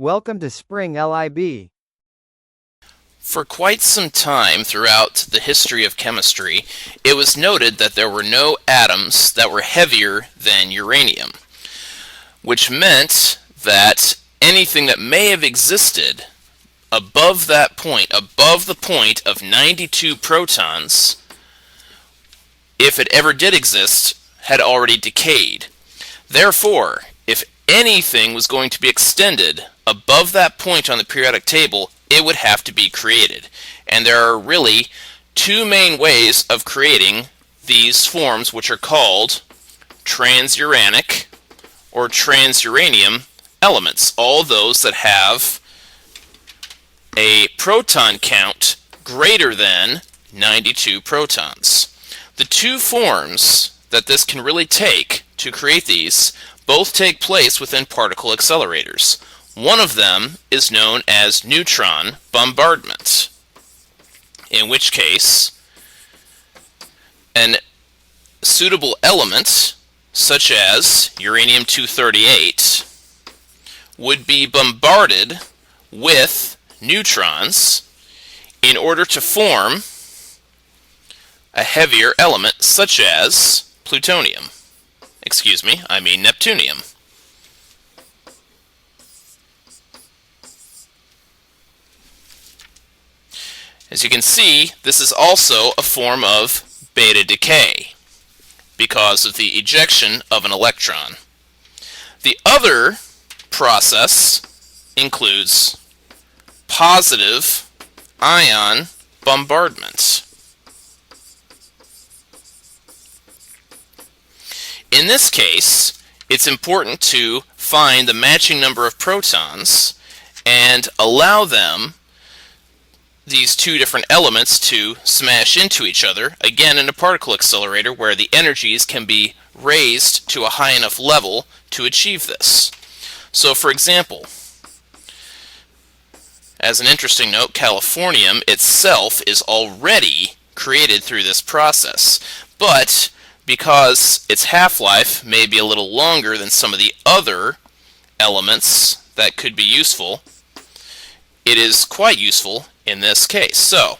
Welcome to Spring LIB. For quite some time throughout the history of chemistry, it was noted that there were no atoms that were heavier than uranium, which meant that anything that may have existed above that point, above the point of 92 protons, if it ever did exist, had already decayed. Therefore, if anything was going to be extended above that point on the periodic table, it would have to be created. And there are really two main ways of creating these forms, which are called transuranic or transuranium elements. All those that have a proton count greater than 92 protons. The two forms that this can really take to create these both take place within particle accelerators. One of them is known as neutron bombardment, in which case an suitable element, such as uranium-238, would be bombarded with neutrons in order to form a heavier element, such as plutonium. Neptunium. As you can see, this is also a form of beta decay because of the ejection of an electron. The other process includes positive ion bombardment. In this case, it's important to find the matching number of protons and allow these two different elements to smash into each other, again in a particle accelerator where the energies can be raised to a high enough level to achieve this. So for example, as an interesting note, californium itself is already created through this process, but because its half-life may be a little longer than some of the other elements that could be useful, it is quite useful in this case. So,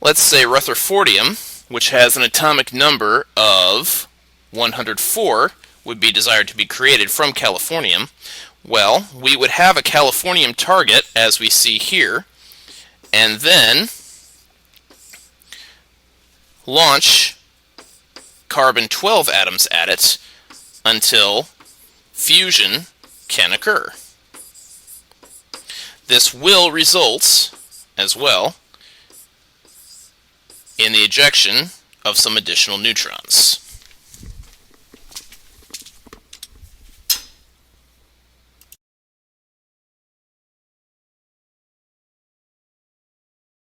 let's say rutherfordium, which has an atomic number of 104, would be desired to be created from californium. Well, we would have a californium target, as we see here, and then launch carbon-12 atoms at it until fusion can occur. This will result, as well, in the ejection of some additional neutrons.